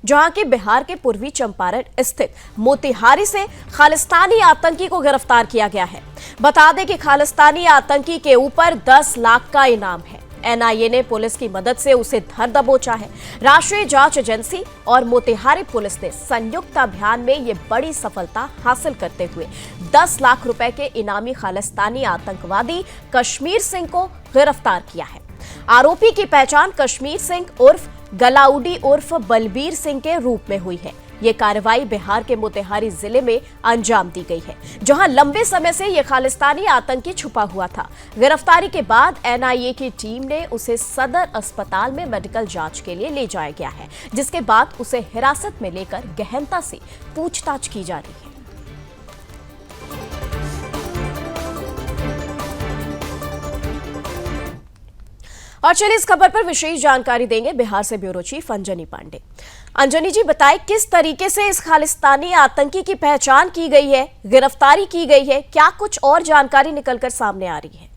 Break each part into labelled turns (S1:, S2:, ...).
S1: जहां की बिहार के पूर्वी चंपारण स्थित मोतिहारी से खालिस्तानी आतंकी को गिरफ्तार किया गया है। बता दें कि खालिस्तानी आतंकी के ऊपर 10 लाख का इनाम है। एनआईए ने पुलिस की मदद से उसे धर दबोचा है। राष्ट्रीय जांच एजेंसी और मोतिहारी पुलिस ने संयुक्त अभियान में ये बड़ी सफलता हासिल करते हुए 10 लाख रुपए के इनामी खालिस्तानी आतंकवादी कश्मीर सिंह को गिरफ्तार किया है। आरोपी की पहचान कश्मीर सिंह उर्फ गलाउडी उर्फ बलबीर सिंह के रूप में हुई है। ये कार्रवाई बिहार के मोतिहारी जिले में अंजाम दी गई है, जहां लंबे समय से यह खालिस्तानी आतंकी छुपा हुआ था। गिरफ्तारी के बाद एनआईए की टीम ने उसे सदर अस्पताल में मेडिकल जांच के लिए ले जाया गया है, जिसके बाद उसे हिरासत में लेकर गहनता से पूछताछ की जा रही है। और चलिए इस खबर पर विशेष जानकारी देंगे बिहार से ब्यूरो चीफ अंजनी पांडे। अंजनी जी, बताएं किस तरीके से इस खालिस्तानी आतंकी की पहचान की गई है, गिरफ्तारी की गई है, क्या कुछ और जानकारी निकलकर सामने आ रही है?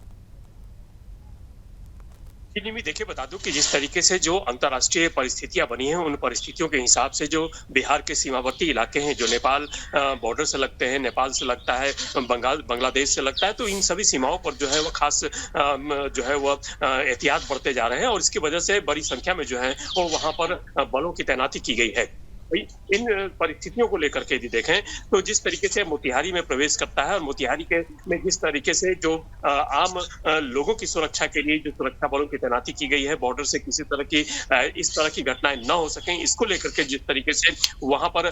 S2: देखिए, बता दूं कि जिस तरीके से जो अंतर्राष्ट्रीय परिस्थितियां बनी हैं, उन परिस्थितियों के हिसाब से जो बिहार के सीमावर्ती इलाके हैं, जो नेपाल बॉर्डर से लगते हैं, नेपाल से लगता है, बांग्लादेश से लगता है, तो इन सभी सीमाओं पर जो है वो खास जो है वो एहतियात बरते जा रहे हैं और इसकी वजह से बड़ी संख्या में जो है वो वहां पर बलों की तैनाती की गई है। इन परिस्थितियों को लेकर के यदि देखें तो जिस तरीके से मोतिहारी में प्रवेश करता है और मोतिहारी के में जिस तरीके से जो आम लोगों की सुरक्षा के लिए जो सुरक्षा बलों की तैनाती की गई है, बॉर्डर से किसी तरह की इस तरह की घटनाएं न हो सकें, इसको लेकर के जिस तरीके से वहां पर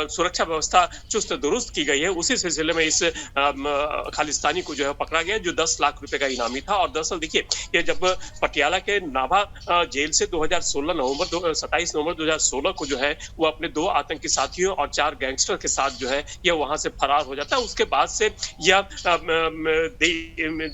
S2: सुरक्षा व्यवस्था चुस्त दुरुस्त की गई है, उसी सिलसिले में इस खालिस्तानी को जो है पकड़ा गया, जो 10 लाख रुपए का इनामी था। और दरअसल देखिए, ये जब पटियाला के नाभा जेल से 27 नवंबर 2016 को जो है वो अपने 2 आतंकी साथियों और 4 गैंगस्टर के साथ जो है यह वहां से फरार हो जाता है। उसके बाद से यह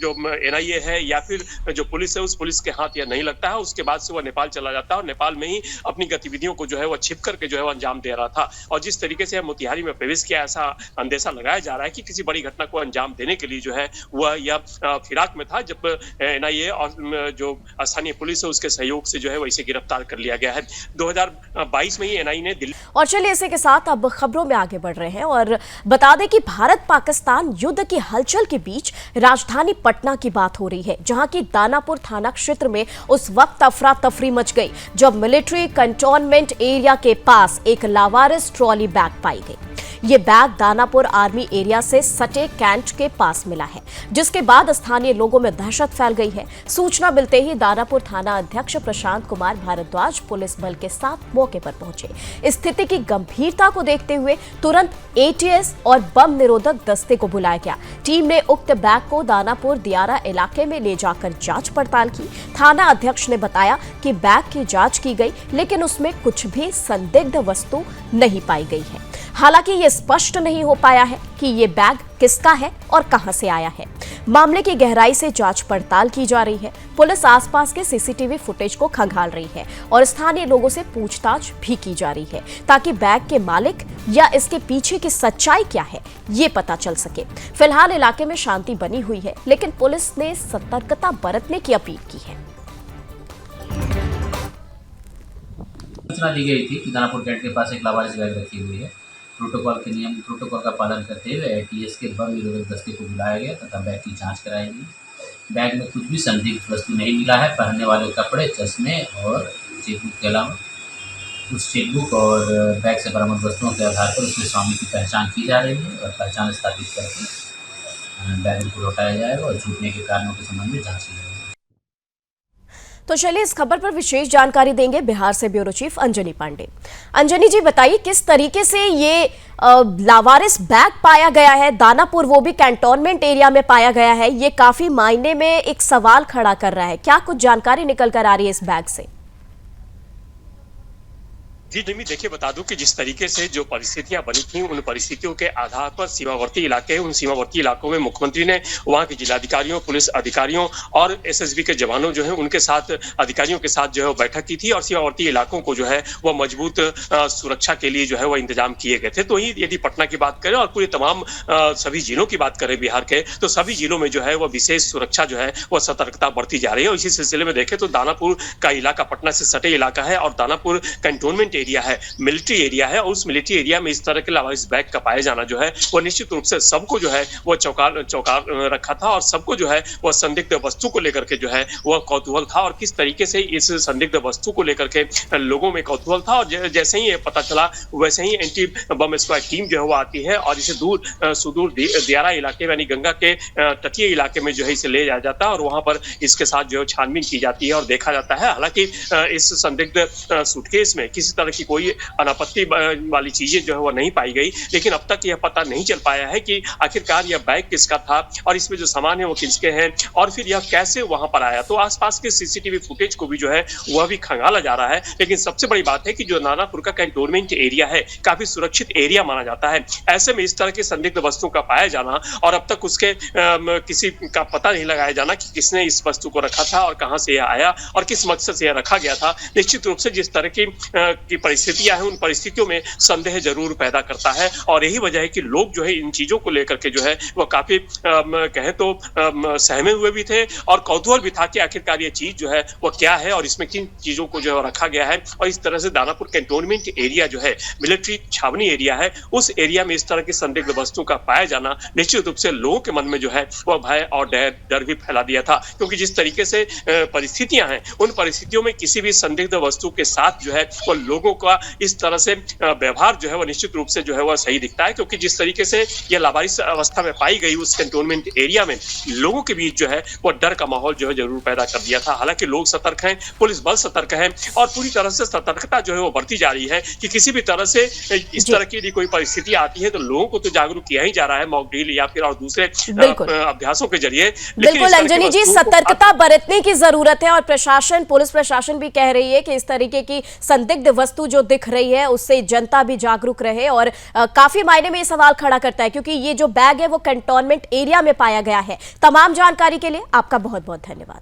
S2: जो एनआईए है या फिर जो पुलिस है, उस पुलिस के हाथ यह नहीं लगता है। उसके बाद से वह नेपाल चला जाता है और नेपाल में ही अपनी गतिविधियों को जो है वह छिप करके जो है अंजाम दे रहा था। और जिस तरीके से मोतिहारी में प्रवेश किया, ऐसा अंदेशा लगाया जा रहा है कि किसी बड़ी घटना को अंजाम देने के लिए जो है वह यह फिराक में था, जब एनआईए और जो स्थानीय पुलिस है उसके सहयोग से जो है वह इसे गिरफ्तार कर लिया गया है। 2022 में ही एनआईए ने दिल्ली।
S1: और चलिए इसी के साथ अब खबरों में आगे बढ़ रहे हैं और बता दें कि भारत पाकिस्तान युद्ध की हलचल के बीच राजधानी पटना की बात हो रही है, जहां की दानापुर थाना क्षेत्र में उस वक्त अफरा तफरी मच गई जब मिलिट्री कंटोनमेंट एरिया के पास एक लावारिस ट्रॉली बैग पाई गई। ये बैग दानापुर आर्मी एरिया से सटे कैंट के पास मिला है, जिसके बाद स्थानीय लोगों में दहशत फैल गई है। सूचना मिलते ही दानापुर थाना अध्यक्ष प्रशांत कुमार भारद्वाज पुलिस बल के साथ मौके पर पहुंचे। स्थिति की गंभीरता को देखते हुए तुरंत एटीएस और बम निरोधक दस्ते को बुलाया गया। टीम ने उक्त बैग को दानापुर दियारा इलाके में ले जाकर जांच पड़ताल की। थाना अध्यक्ष ने बताया कि बैग की जांच की गई, लेकिन उसमें कुछ भी संदिग्ध वस्तु नहीं पाई गई है। हालांकि ये स्पष्ट नहीं हो पाया है कि ये बैग किसका है और कहां से आया है। मामले की गहराई से जांच पड़ताल की जा रही है। पुलिस आसपास के सीसीटीवी फुटेज को खंगाल रही है और स्थानीय लोगों से पूछताछ भी की जा रही है, ताकि बैग के मालिक या इसके पीछे की सच्चाई क्या है ये पता चल सके। फिलहाल इलाके में शांति बनी हुई है, लेकिन पुलिस ने सतर्कता बरतने की अपील की है।
S3: सूचना दी गई थी कि दानापुर गेट के पास एक लावारिस बैग रखी हुई है। प्रोटोकॉल का पालन करते हुए एटीएस के बम निरोधक दस्ते को बुलाया गया तथा बैग की जांच कराई गई। बैग में कुछ भी संदिग्ध वस्तु नहीं मिला है। पहनने वाले कपड़े, चश्मे और चेकबुक के अलावा उस चेकबुक और बैग से बरामद वस्तुओं के आधार पर उसके स्वामी की पहचान की जा रही है और पहचान स्थापित करके बैग को लौटाया जाएगा और छूटने के कारणों के संबंध में जाँच की जाएगी।
S1: तो चलिए इस खबर पर विशेष जानकारी देंगे बिहार से ब्यूरो चीफ अंजनी पांडे। अंजनी जी, बताइए किस तरीके से ये लावारिस बैग पाया गया है, दानापुर वो भी कैंटोनमेंट एरिया में पाया गया है, ये काफी मायने में एक सवाल खड़ा कर रहा है। क्या कुछ जानकारी निकल कर आ रही है इस बैग से?
S2: जी निमी, देखिए बता दूं कि जिस तरीके से जो परिस्थितियां बनी थी, उन परिस्थितियों के आधार पर सीमावर्ती इलाके, उन सीमावर्ती इलाकों में मुख्यमंत्री ने वहां के जिलाधिकारियों, पुलिस अधिकारियों और एसएसबी के जवानों जो है उनके साथ, अधिकारियों के साथ जो है बैठक की थी और सीमावर्ती इलाकों को जो है वह मजबूत सुरक्षा के लिए जो है वह इंतजाम किए गए थे। तो ही यदि पटना की बात करें और पूरे तमाम सभी जिलों की बात करें बिहार के, तो सभी जिलों में जो है वह विशेष सुरक्षा जो है वह सतर्कता बरती जा रही है। और इसी सिलसिले में देखें तो दानापुर का इलाका पटना से सटे इलाका है और दानापुर कंटोनमेंट एरिया है, मिलिट्री एरिया है, और उस मिलिट्री एरिया में इस तरह के लावारिस बैग का पाया जाना जो है वो निश्चित रूप से सबको जो है वो चौंका रखा था, और सबको जो है वह संदिग्ध वस्तु को लेकर के जो है वह कौतूहल था, और किस तरीके से इस संदिग्ध वस्तु को लेकर के लोगों में कौतूहल था। और जैसे ही ये पता चला वैसे ही एंटी बम स्क्वाड टीम जो है वो आती है और इसे सुदूर दियारा इलाके यानी गंगा के तटीय इलाके में जो है इसे ले जाया जाता है, और वहां पर इसके साथ जो है छानबीन की जाती है और देखा जाता है। हालांकि इस संदिग्ध सूटकेस में किसी तरह की कोई अनापत्ति वाली चीजें जो है वो नहीं पाई गई, लेकिन अब तक यह पता नहीं चल पाया है कि आखिरकार यह बैग किसका था और इसमें जो सामान है वो किसके हैं, और फिर यह कैसे वहां पर आया। तो आसपास के सीसीटीवी फुटेज को भी जो है वह भी खंगाला जा रहा है, लेकिन सबसे बड़ी बात है कि जो दानापुर का कैंटोनमेंट एरिया है काफी सुरक्षित एरिया माना जाता है। ऐसे में इस तरह के संदिग्ध वस्तुओं का पाया जाना और अब तक उसके किसी का पता नहीं लगाया जाना कि किसने इस वस्तु को रखा था और कहां से यह आया और किस मकसद से यह रखा गया था, निश्चित रूप से जिस तरह की परिस्थितियां हैं उन परिस्थितियों में संदेह जरूर पैदा करता है। और यही वजह है कि लोग जो है इन चीजों को लेकर के जो है वो काफी कहें तो सहमे हुए भी थे और कौतूहल भी था कि आखिरकार ये चीज जो है वो क्या है और इसमें किन चीजों को जो है रखा गया है। और इस तरह से दानापुर कैंटोनमेंट एरिया जो है मिलिट्री छावनी एरिया है, उस एरिया में इस तरह की संदिग्ध वस्तुओं का पाया जाना निश्चित रूप से लोगों के मन में जो है वह भय और डर भी फैला दिया था, क्योंकि जिस तरीके से परिस्थितियां हैं उन परिस्थितियों में किसी भी संदिग्ध वस्तु के साथ जो है वो लोगों का इस तरह से व्यवहार जो है वो निश्चित रूप से जो है वह सही दिखता है। क्योंकि जिस तरीके से यह लावारिस अवस्था में पाई गई उस कैंटोनमेंट एरिया में लोगों के बीच जो है वो डर का माहौल जो है जरूर पैदा कर दिया था। हालांकि लोग सतर्क हैं, पुलिस बल सतर्क है और पूरी तरह से सतर्कता जो है वो बढ़ती जा रही है कि किसी भी तरह से इस तरह की यदि कोई परिस्थिति आती है तो लोगों को तो जागरूक किया ही जा रहा है मॉक ड्रिल या फिर और दूसरे अभ्यासों के जरिए।
S1: बिल्कुल अंजनी जी, सतर्कता बरतने की जरूरत है और प्रशासन, पुलिस प्रशासन भी कह रही है कि इस तरीके की संदिग्ध वस्तु जो दिख रही है उससे जनता भी जागरूक रहे। और काफी मायने में ये सवाल खड़ा करता है क्योंकि ये जो बैग है वो कैंटोनमेंट एरिया में पाया गया है। तमाम जानकारी के लिए आपका बहुत बहुत धन्यवाद।